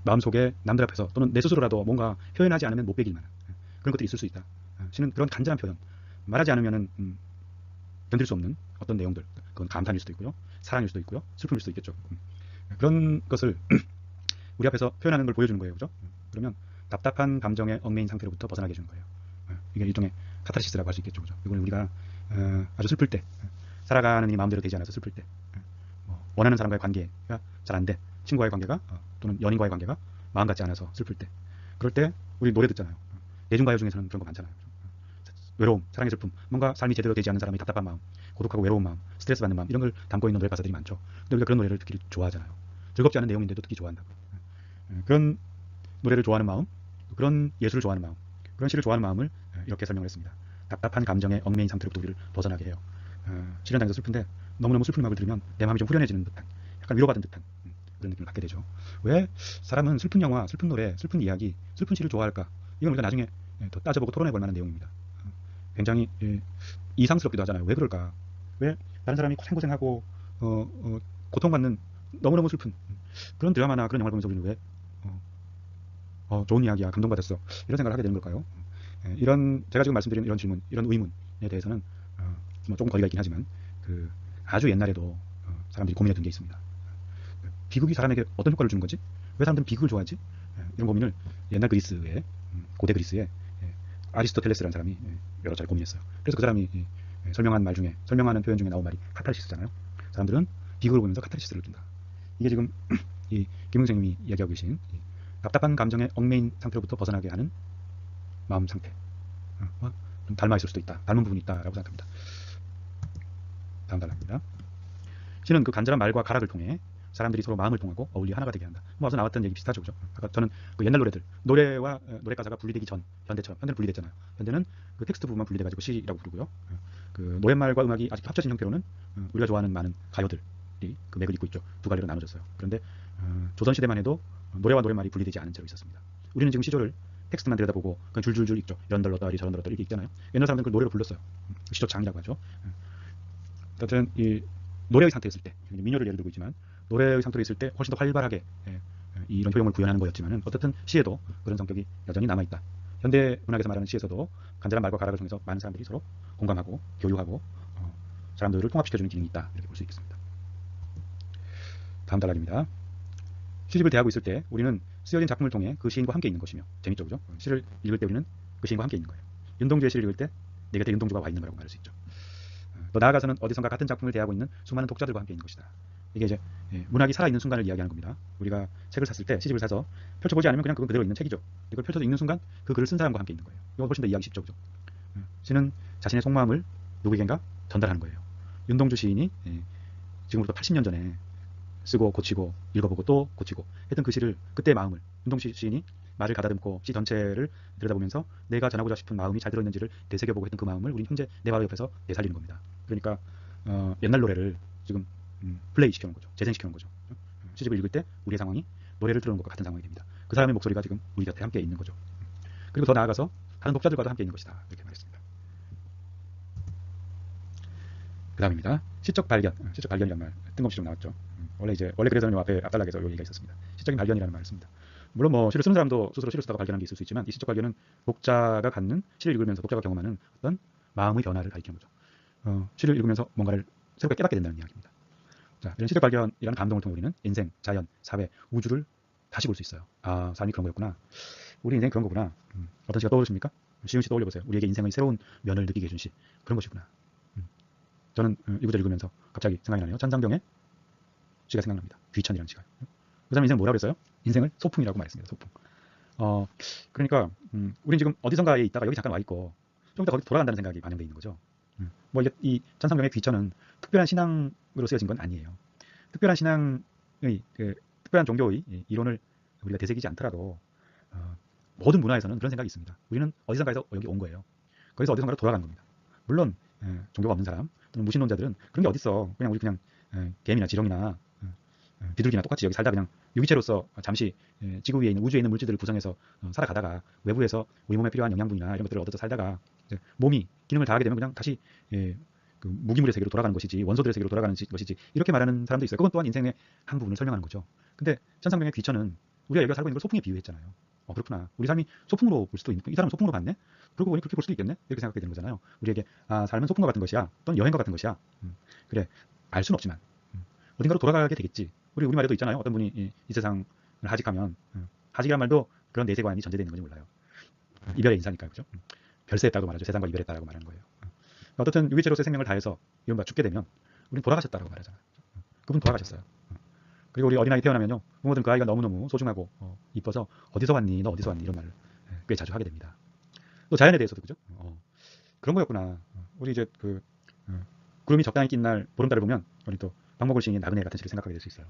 마음속에 남들 앞에서 또는 내 스스로라도 뭔가 표현하지 않으면 못 배길 만한 그런 것들이 있을 수 있다. 시는 그런 간절한 표현, 말하지 않으면은 견딜 수 없는 어떤 내용들, 그건 감탄일 수도 있고요, 사랑일 수도 있고요, 슬픔일 수도 있겠죠. 그런 것을 우리 앞에서 표현하는 걸 보여주는 거예요, 그죠? 그러면 답답한 감정의 얽매인 상태로부터 벗어나게 해주는 거예요. 이게 일종의 카타르시스라고 할 수 있겠죠, 그죠? 이건 우리가 아주 슬플 때, 살아가는 이 마음대로 되지 않아서 슬플 때, 원하는 사람과의 관계가 잘 안 돼, 친구와의 관계가 또는 연인과의 관계가 마음 같지 않아서 슬플 때, 그럴 때 우리 노래 듣잖아요. 대중가요 중에서는 그런 거 많잖아요. 외로움, 사랑의 슬픔, 뭔가 삶이 제대로 되지 않은 사람의 답답한 마음, 고독하고 외로운 마음, 스트레스 받는 마음 이런 걸 담고 있는 노래 가사들이 많죠. 근데 우리가 그런 노래를 듣기를 좋아하잖아요. 즐겁지 않은 내용인데도 듣기 좋아한다고. 그런 노래를 좋아하는 마음, 그런 예술을 좋아하는 마음, 그런 시를 좋아하는 마음을 이렇게 설명을 했습니다. 답답한 감정의 얽매인 상태로부터 우리를 벗어나게 해요. 실현 당해서 슬픈데 너무너무 슬픈 음악을 들으면 내 마음이 좀 후련해지는 듯한, 약간 위로받은 듯한 그런 느낌을 갖게 되죠. 왜 사람은 슬픈 영화, 슬픈 노래, 슬픈 이야기, 슬픈 시를 좋아할까? 이건 우리가 나중에 더 따져보고 토론해볼 만한 내용입니다. 굉장히 이상스럽기도 하잖아요. 왜 그럴까? 왜 다른 사람이 고생고생하고 고통받는 너무너무 슬픈 그런 드라마나 그런 영화를 보면서 우리는 왜 좋은 이야기야, 감동받았어 이런 생각을 하게 되는 걸까요? 이런 제가 지금 말씀드린 이런 질문, 이런 의문에 대해서는 뭐 조금 거리가 있긴 하지만 그 아주 옛날에도 사람들이 고민했던 게 있습니다. 비극이 사람에게 어떤 효과를 주는 거지? 왜 사람들은 비극을 좋아하지? 이런 고민을 옛날 그리스의 고대 그리스의 아리스토텔레스라는 사람이 여러 차례 고민했어요. 그래서 그 사람이 설명하는 표현 중에 나온 말이 카타르시스잖아요. 사람들은 비극을 보면서 카타르시스를 둔다. 이게 지금 이 김웅 선생님이 이야기하고 계신 답답한 감정의 얽매인 상태로부터 벗어나게 하는 마음 상태. 좀 닮아 있을 수도 있다. 닮은 부분이 있다라고 생각합니다. 다음 단락입니다. 시는 그 간절한 말과 가락을 통해 사람들이 서로 마음을 통하고 어울려 하나가 되게 한다. 뭐 앞서 나왔던 얘기 비슷하죠, 그죠? 아까 저는 그 옛날 노래와 노래 가사가 분리되기 전 현대처럼, 현대는 분리됐잖아요. 현대는 그 텍스트 부분만 분리돼가지고 시라고 부르고요. 그 노랫말과 음악이 아직 합쳐진 형태로는 우리가 좋아하는 많은 가요들이 그 맥을 잇고 있죠. 두 갈래로 나눠졌어요. 그런데 조선 시대만 해도 노래와 노랫말이 분리되지 않은 채로 있었습니다. 우리는 지금 시조를 텍스트만 들여다보고 그냥 줄줄줄 읽죠. 이런들 넣다리 저런들 넣다리 이렇게 읽잖아요. 옛날 사람들은 그 노래를 불렀어요. 시조장이라고 하죠. 어쨌든 이 노래의 상태에 있을 때, 민요를 예를 들고 있지만 노래의 상태로 있을 때 훨씬 더 활발하게 이런 효용을 구현하는 거였지만 어쨌든 시에도 그런 성격이 여전히 남아있다. 현대 문학에서 말하는 시에서도 간절한 말과 가락을 통해서 많은 사람들이 서로 공감하고 교류하고 사람들을 통합시켜주는 기능이 있다. 이렇게 볼 수 있겠습니다. 다음 단락입니다. 시집을 대하고 있을 때 우리는 쓰여진 작품을 통해 그 시인과 함께 있는 것이며, 재밌죠, 그죠? 시를 읽을 때 우리는 그 시인과 함께 있는 거예요. 윤동주의 시를 읽을 때 내 곁에 윤동주가 와 있는 거라고 말할 수 있죠. 또 나아가서는 어디선가 같은 작품을 대하고 있는 수많은 독자들과 함께 있는 것이다. 이게 이제 문학이 살아있는 순간을 이야기하는 겁니다. 우리가 책을 샀을 때, 시집을 사서 펼쳐보지 않으면 그냥 그건 그대로 있는 책이죠. 이걸 펼쳐서 읽는 순간 그 글을 쓴 사람과 함께 있는 거예요. 이건 훨씬 더 이해하기 쉽죠, 그죠? 시는 자신의 속마음을 누구에겐가 전달하는 거예요. 윤동주 시인이 지금부터 80년 전에 쓰고 고치고 읽어보고 또 고치고 했던 그 시를, 그때의 마음을 윤동주 시인이 말을 가다듬고 시 전체를 들여다보면서 내가 전하고자 싶은 마음이 잘 들어있는지를 되새겨보고 했던 그 마음을 우린 현재 내 바로 옆에서 되살리는 겁니다. 그러니까 옛날 노래를 지금 플레이 시켜놓은 거죠. 재생시켜놓은 거죠. 시집을 읽을 때 우리의 상황이 노래를 들어놓은 것과 같은 상황이 됩니다. 그 사람의 목소리가 지금 우리 곁에 함께 있는 거죠. 그리고 더 나아가서 다른 독자들과도 함께 있는 것이다. 이렇게 말했습니다. 그 다음입니다. 시적 발견이라는 말 뜬금없이 좀 나왔죠. 원래 그래서는 앞에 앞단락에서 이 얘기가 있었습니다. 시적인 발견이라는 말을 씁니다. 물론 뭐 시를 쓰는 사람도 스스로 시를 쓰다가 발견한 게 있을 수 있지만, 이 시적 발견은 독자가 갖는, 시를 읽으면서 독자가 경험하는 어떤 마음의 변화를 가리키는 거죠. 시를 읽으면서 뭔가를 새롭게 깨닫게 된다는 이야기입니다. 자, 이런 시적 발견이라는 감동을 통해 우리는 인생, 자연, 사회, 우주를 다시 볼 수 있어요. 아, 삶이 그런 거였구나. 우리 인생 그런 거구나. 어떤 시가 떠오르십니까? 시훈 씨 떠올려 보세요. 우리에게 인생의 새로운 면을 느끼게 해준 시. 그런 것이구나. 저는 이 구절 읽으면서 갑자기 생각이 나네요. 천상병의 시가 생각납니다. 귀천이라는 시가. 그 사람 인생 뭐라고 그랬어요? 인생을 소풍이라고 말했습니다. 소풍. 그러니까 우린 지금 어디선가에 있다가 여기 잠깐 와 있고 좀 이따 거기 돌아간다는 생각이 반영되어 있는 거죠. 뭐 이게 이 천상병의 귀천은 특별한 신앙으로 쓰여진 건 아니에요. 특별한 신앙의 특별한 종교의 이론을 우리가 되새기지 않더라도 모든 문화에서는 그런 생각이 있습니다. 우리는 어디선가에서 여기 온 거예요. 거기서 어디선가로 돌아간 겁니다. 물론 종교가 없는 사람 또는 무신론자들은 그런 게 어딨어. 그냥 우리 그냥 개미나 지렁이나 비둘기나 똑같이 여기 살다 그냥 유기체로서 잠시 지구 위에 있는 우주에 있는 물질들을 구성해서 살아가다가 외부에서 우리 몸에 필요한 영양분이나 이런 것들을 얻어서 살다가 몸이 기능을 다하게 되면 그냥 다시 그 무기물의 세계로 돌아가는 것이지 원소들의 세계로 돌아가는 것이지 이렇게 말하는 사람도 있어요. 그건 또한 인생의 한 부분을 설명하는 거죠. 근데 천상병의 귀천은 우리가 여기가 살고 있는 걸 소풍에 비유했잖아요. 그렇구나. 우리 삶이 소풍으로 볼 수도 있고 이 사람은 소풍으로 봤네? 그러고 보니 그렇게 볼 수도 있겠네? 이렇게 생각하게 되는 거잖아요. 우리에게 삶은 소풍과 같은 것이야. 또는 여행과 같은 것이야. 그래. 알 수는 없지만 어딘가로 돌아가게 되겠지. 우리말에도 있잖아요. 어떤 분이 이 세상을 하직하면 하직이란 말도 그런 내세관이 전제되어 있는 건지 몰라요. 이별의 인사니까요. 그죠? 별세했다고 말하죠. 세상과 이별했다라고 말하는 거예요. 어떻든 유기체로서의 생명을 다해서 이른바 죽게 되면 우리는 돌아가셨다라고 말하잖아요. 그분 돌아가셨어요. 그리고 우리 어린아이 태어나면요. 부모들은 그 아이가 너무너무 소중하고 이뻐서 어디서 왔니? 너 어디서 왔니? 이런 말을 꽤 자주 하게 됩니다. 또 자연에 대해서도 그죠? 그런 거였구나. 우리 이제 구름이 적당히 낀 날 보름달을 보면 우리 또 박목을 시인의 나그네 같은 시를 생각하게 될 수 있어요.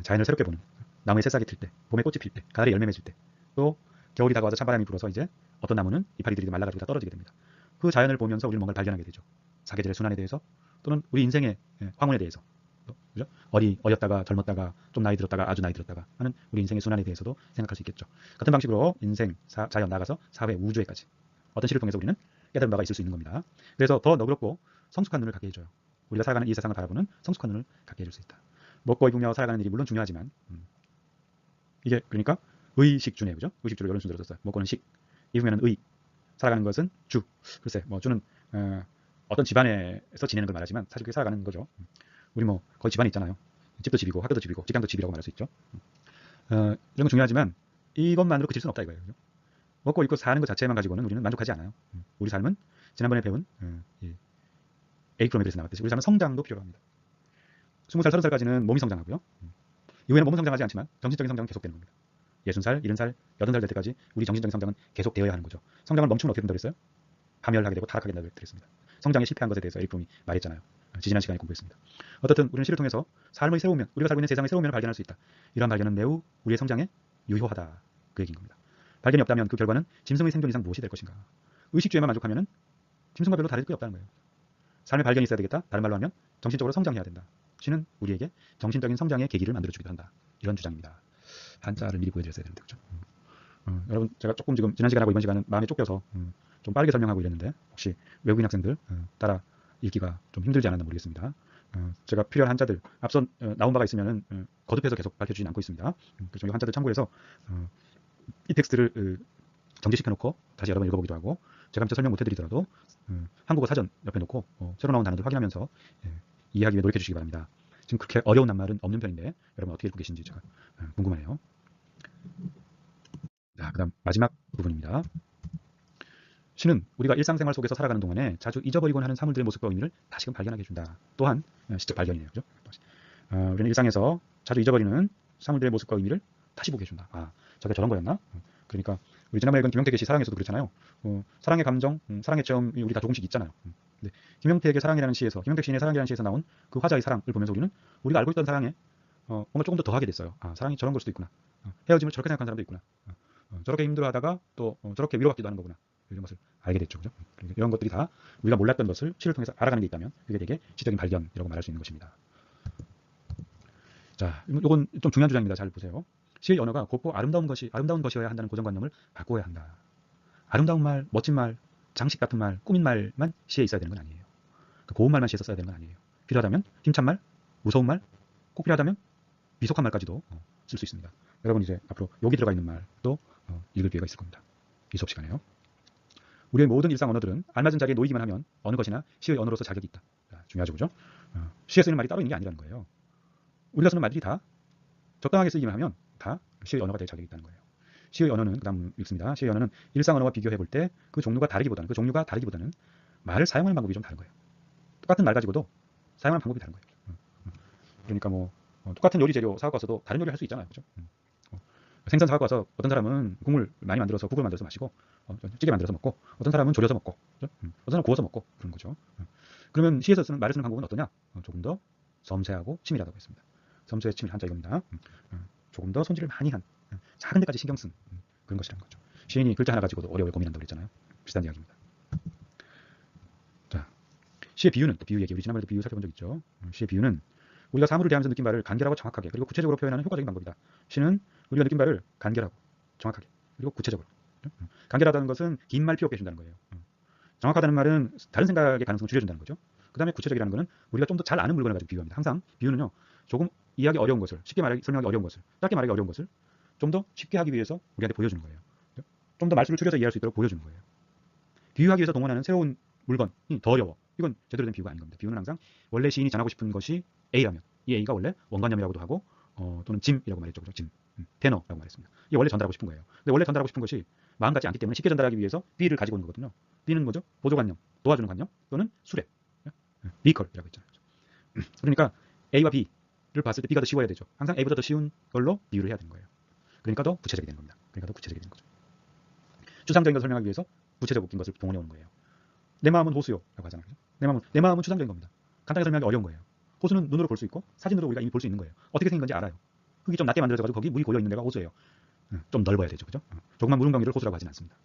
자연을 새롭게 보는 나무의 새싹이 틀 때, 봄에 꽃이 필 때, 가을에 열매 맺을 때, 또 겨울이 다가와서 찬바람이 불어서 이제 어떤 나무는 이파리 들이 말라가지고 다 떨어지게 됩니다. 그 자연을 보면서 우리는 뭔가를 발견하게 되죠. 사계절의 순환에 대해서 또는 우리 인생의 황혼에 대해서 그죠? 어렸다가 젊었다가 좀 나이 들었다가 아주 나이 들었다가 하는 우리 인생의 순환에 대해서도 생각할 수 있겠죠. 같은 방식으로 인생, 자연 나가서 사회, 우주에까지 어떤 시를 통해서 우리는 깨달은 바가 있을 수 있는 겁니다. 그래서 더 너그럽고 성숙한 눈을 갖게 해줘요. 우리가 살아가는 이 세상을 바라보는 성숙한 눈을 갖게 해줄 수 있다. 먹고 입으며 살아가는 일이 물론 중요하지만 이게 그러니까 의식주네, 그죠? 의식주를 이런 순서로 썼어요. 먹고는 식, 입으면 의, 살아가는 것은 주. 글쎄, 뭐 주는 어떤 집안에서 지내는 걸 말하지만 사실 그게 살아가는 거죠. 우리 뭐 거의 집안에 있잖아요. 집도 집이고 학교도 집이고 직장도 집이라고 말할 수 있죠. 이런 건 중요하지만 이것만으로 그칠 수는 없다 이거예요. 그죠? 먹고 입고 사는 것 자체만 가지고는 우리는 만족하지 않아요. 우리 삶은 지난번에 배운 에이크롬에 나왔듯이 우리 삶은 성장도 필요로 합니다. 20살, 30살까지는 몸이 성장하고요. 이후에는 몸은 성장하지 않지만 정신적인 성장은 계속되는 겁니다. 60살, 70살, 80살 될 때까지 우리 정신적인 성장은 계속되어야 하는 거죠. 성장을 멈추면 어떻게 된다고 그랬어요? 파멸하게 되고 타락하게 된다고 그랬습니다. 성장에 실패한 것에 대해서 에이크롬이 말했잖아요. 지지난 시간에 공부했습니다. 어떻든 우리는 시를 통해서 삶의 새로운 면, 우리가 살고 있는 세상의 새로운 면을 발견할 수 있다. 이러한 발견은 매우 우리의 성장에 유효하다. 그 얘기인 겁니다. 발견이 없다면 그 결과는 짐승의 생존 이상 무엇이 될 것인가. 의식주에만 만족하면 짐승과 별로 다를 게 없다는 거예요. 삶의 발견이 있어야 되겠다. 다른 말로 하면 정신적으로 성장해야 된다. 시는 우리에게 정신적인 성장의 계기를 만들어주기도 한다. 이런 주장입니다. 한자를 미리 보여드렸어야 되는데 그렇죠? 여러분 제가 조금 지금 지난 시간하고 이번 시간은 마음에 쫓겨서 좀 빠르게 설명하고 이랬는데 혹시 외국인 학생들 따라 읽기가 좀 힘들지 않았나 모르겠습니다. 제가 필요한 한자들 앞선 나온 바가 있으면은 거듭해서 계속 밝혀주진 않고 있습니다. 그래서 이 한자들 참고해서 이 텍스트를 정지시켜 놓고 다시 여러 번 읽어보기도 하고 제가 미처 설명 못 해드리더라도 한국어 사전 옆에 놓고 새로 나온 단어들 확인하면서 이해하기 위해 노력해 주시기 바랍니다. 지금 그렇게 어려운 낱말은 없는 편인데 여러분 어떻게 읽고 계신지 제가 궁금하네요. 자, 그다음 마지막 부분입니다. 시는 우리가 일상생활 속에서 살아가는 동안에 자주 잊어버리곤 하는 사물들의 모습과 의미를 다시금 발견하게 해준다. 또한 시적 발견이네요. 그죠? 우리는 일상에서 자주 잊어버리는 사물들의 모습과 의미를 다시 보게 해준다. 저게 저런 거였나? 그러니까 우리 지난번에 읽은 김용택의 시 사랑에서도 그렇잖아요. 사랑의 감정, 사랑의 체험이 우리 다 조금씩 있잖아요. 근데 김용택의 사랑이라는 시에서 김용택 시인의 사랑이라는 시에서 나온 그 화자의 사랑을 보면서 우리는 우리가 알고 있던 사랑에 뭔가 조금 더 더하게 됐어요. 사랑이 저런 걸 수도 있구나. 헤어짐을 저렇게 생각하는 사람도 있구나. 저렇게 힘들어하다가 또 저렇게 위로받기도 하는 거구나. 이런 것을 알게 됐죠. 그죠? 그러니까 이런 것들이 다 우리가 몰랐던 것을 시를 통해서 알아가는 게 있다면 그게 되게 시적인 발견이라고 말할 수 있는 것입니다. 자, 이건 좀 중요한 주장입니다. 잘 보세요. 시의 언어가 곱고 아름다운 것이어야 한다는 고정관념을 바꿔야 한다. 아름다운 말, 멋진 말, 장식 같은 말, 꾸민 말만 시에 있어야 되는 건 아니에요. 고운 말만 시에서 써야 되는 건 아니에요. 필요하다면 힘찬 말, 무서운 말, 꼭 필요하다면 비속한 말까지도 쓸 수 있습니다. 여러분 이제 앞으로 여기 들어가 있는 말도 읽을 기회가 있을 겁니다. 이 수업 시간에요. 우리의 모든 일상 언어들은 알맞은 자리에 놓이기만 하면 어느 것이나 시의 언어로서 자격이 있다. 중요하죠, 그죠? 시에 쓰는 말이 따로 있는 게 아니라는 거예요. 우리가 쓰는 말들이 다 적당하게 쓰기만 하면 다 시의 언어가 될 자격이 있다는 거예요. 시의 언어는 그다음 읽습니다. 시의 언어는 일상 언어와 비교해 볼 때 그 종류가 다르기보다는 말을 사용하는 방법이 좀 다른 거예요. 똑같은 말 가지고도 사용하는 방법이 다른 거예요. 그러니까 뭐 똑같은 요리 재료 사갖고 와서도 다른 요리를 할 수 있잖아요, 그죠? 생선 사갖고 와서 어떤 사람은 국물 많이 만들어서 국을 만들어서 마시고 찌개 만들어서 먹고 어떤 사람은 졸여서 먹고 그죠? 어떤 사람은 구워서 먹고 그런 거죠. 그러면 시에서 쓰는 말을 쓰는 방법은 어떠냐? 조금 더 섬세하고 치밀하다고 했습니다. 섬세해 치밀 한자 이겁니다. 조금 더 손질을 많이 한 작은 데까지 신경 쓴 그런 것이라는 거죠. 시인이 글자 하나 가지고도 어려움을 고민한다고 그랬잖아요. 비슷한 이야기입니다. 자, 시의 비유는 또 비유 얘기 우리 지난번에도 비유 살펴본 적 있죠. 시의 비유는 우리가 사물을 대하면서 느낀 바를 간결하고 정확하게 그리고 구체적으로 표현하는 효과적인 방법이다. 시는 우리가 느낀 바를 간결하고 정확하게 그리고 구체적으로 간결하다는 것은 긴 말 필요 없게 해준다는 거예요. 정확하다는 말은 다른 생각의 가능성을 줄여준다는 거죠. 그 다음에 구체적이라는 것은 우리가 좀 더 잘 아는 물건을 가지고 비유합니다. 항상 비유는요. 조금 이해하기 어려운 것을 쉽게 말하기 설명하기 어려운 것을 짧게 말하기 어려운 것을 좀 더 쉽게 하기 위해서 우리한테 보여주는 거예요. 좀 더 말수를 줄여서 이해할 수 있도록 보여주는 거예요. 비유하기 위해서 동원하는 새로운 물건이 더 어려워. 이건 제대로 된 비유가 아닌 겁니다. 비유는 항상 원래 시인이 전하고 싶은 것이 A라면 이 A가 원래 원관념이라고도 하고 또는 짐이라고 말했죠. 그죠? 짐, 테너라고 말했습니다. 이게 원래 전달하고 싶은 거예요. 근데 원래 전달하고 싶은 것이 마음 같지 않기 때문에 쉽게 전달하기 위해서 B를 가지고 오는 거거든요. B는 뭐죠? 보조관념, 도와주는 관념 또는 수레, 비컬이라고 했잖아요. 그러니까 A와 B를 봤을 때 B가 더 쉬워야 되죠. 항상 A보다 더 쉬운 걸로 비유를 해야 되는 거예요. 그러니까 더 구체적이 되는 겁니다. 그러니까 더 구체적이 되는 거죠. 추상적인 것을 설명하기 위해서 구체적 웃긴 것을 동원해 오는 거예요. 내 마음은 호수요라고 하잖아요. 내 마음은 추상적인 겁니다. 간단하게 설명하기 어려운 거예요. 호수는 눈으로 볼 수 있고 사진으로 우리가 이미 볼 수 있는 거예요. 어떻게 생긴 건지 알아요. 흙이 좀 낮게 만들어져가지고 거기 물이 고여 있는 데가 호수예요. 좀 넓어야 되죠, 그죠? 조그만 무릉덩이를 호수라고 하진 않습니다.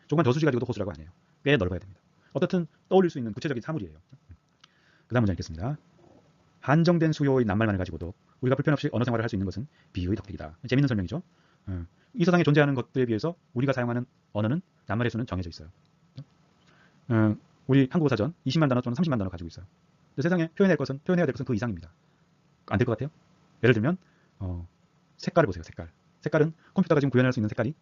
조그만 저수지 가지고도 호수라고 안 해요. 꽤 넓어야 됩니다. 어떻든 떠올릴 수 있는 구체적인 사물이에요. 그 다음 문장 읽겠습니다. 한정된 수요의 낱말만을 가지고도 우리가 불편 없이 언어 생활을 할 수 있는 것은 비유의 덕택이다. 재밌는 설명이죠. 이 세상에 존재하는 것들에 비해서 우리가 사용하는 언어는 낱말의 수는 정해져 있어요. 우리 한국어 사전 20만 단어 또는 30만 단어 가지고 있어요. 근데 세상에 표현해야 될 것은 그 이상입니다. 안 될 것 같아요? 예를 들면 색깔을 보세요. 색깔은 컴퓨터가 지금 구현할 수 있는 색깔이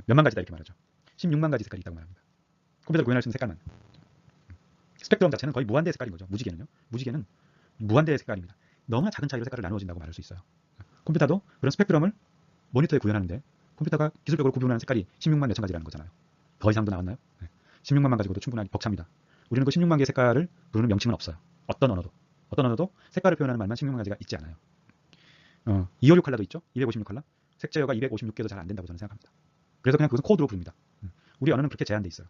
몇만 가지다 이렇게 말하죠. 16만 가지 색깔이 있다고 말합니다. 컴퓨터가 구현할 수 있는 색깔만. 스펙트럼 자체는 거의 무한대의 색깔인 거죠. 무지개는 무한대의 색깔입니다. 너무나 작은 차이로 색깔을 나누어진다고 말할 수 있어요. 컴퓨터도 그런 스펙트럼을 모니터에 구현하는데 컴퓨터가 기술적으로 구분하는 색깔이 16만 몇천 가지라는 거잖아요. 더 이상도 나왔나요? 16만만 가지고도 충분하게 벅찹니다. 우리는 그 16만 개의 색깔을 부르는 명칭은 없어요. 어떤 언어도 색깔을 표현하는 말만 16만 가지가 있지 않아요. 256 컬러도 있죠. 256 컬러. 색제어가 256개도 잘 안 된다고 저는 생각합니다. 그래서 그냥 그것은 코드로 부릅니다. 우리 언어는 그렇게 제한돼 있어요.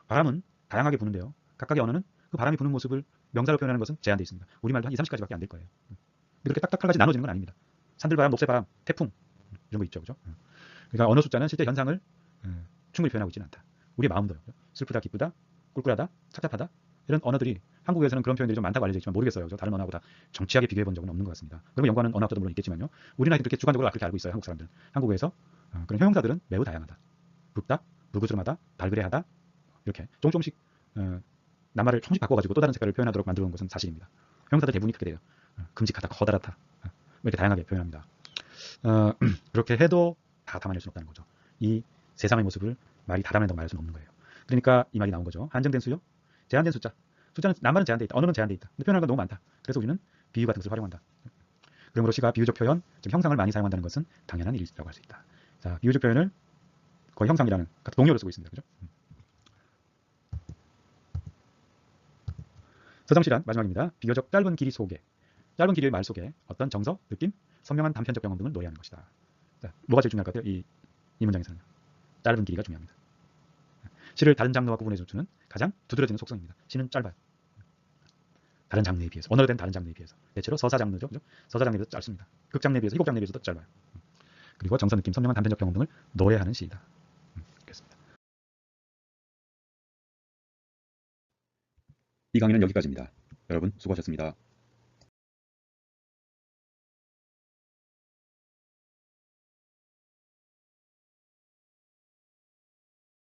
바람은 다양하게 부는데요. 각각의 언어는 그 바람이 부는 모습을 명사로 표현하는 것은 제한돼 있습니다. 우리말도 한 2, 30가지밖에 안 될 거예요. 그렇게 딱딱 한 가지 나눠지는 건 아닙니다. 산들바람, 녹새바람, 태풍 이런 거 있죠, 그죠? 그러니까 언어 숫자는 실제 현상을 충분히 표현하고 있지는 않다. 우리의 마음도요. 슬프다, 기쁘다, 꿀꿀하다, 착잡하다 이런 언어들이 한국에서는 그런 표현들이 좀 많다고 알려져 있지만 모르겠어요. 다른 언어보다 정치하게 비교해 본 적은 없는 것 같습니다. 그리고 연구하는 언어학자도 물론 있겠지만요. 우리나라도 그렇게 주관적으로 그렇게 알고 있어요. 한국 사람들은. 한국에서 그런 형용사들은 매우 다양하다. 붉다, 불구스름하다, 발그레하다 이렇게 조금씩 낱말을 조금씩 바꿔가지고 또 다른 색깔을 표현하도록 만들어 놓은 것은 사실입니다. 형용사들 대부분이 그렇게 돼요. 큼직하다, 커다랗다 이렇게 다양하게 표현합니다. 그렇게 해도 다 담아낼 수는 없다는 거죠. 이 세상의 모습을 말이 다 담아낸다고 말할 수는 없는 거예요. 그러니까 이 말이 나온 거죠. 한정된 수요, 제한된 숫자. 숫자는 낱말은 제한돼 있다. 언어는 제한돼 있다. 근데 표현하는 건 너무 많다. 그래서 우리는 비유 같은 것을 활용한다. 그러므로 시가 비유적 표현, 즉 형상을 많이 사용한다는 것은 당연한 일이라고 할 수 있다. 자, 비유적 표현을 거의 형상이라는 같은 동료로 쓰고 있습니다. 그죠? 서정시란 마지막입니다. 비교적 짧은 길이 속에, 짧은 길이의 말 속에 어떤 정서, 느낌, 선명한 단편적 경험 등을 노래하는 것이다. 자, 뭐가 제일 중요할 것 같아요? 이 문장에서는 짧은 길이가 중요합니다. 시를 다른 장르와 구분해서 주는 가장 두드러지는 속성입니다. 시는 짧아요. 다른 장르에 비해서, 언어로 된 다른 장르에 비해서. 대체로 서사 장르죠. 그죠? 서사 장르에 비해서 짧습니다. 극 장르에 비해서, 희곡 장르에 비해서도 짧아요. 그리고 정서, 느낌, 선명한 단편적 경험 등을 노래하는 시이다. 그렇습니다. 이 강의는 여기까지입니다. 여러분 수고하셨습니다.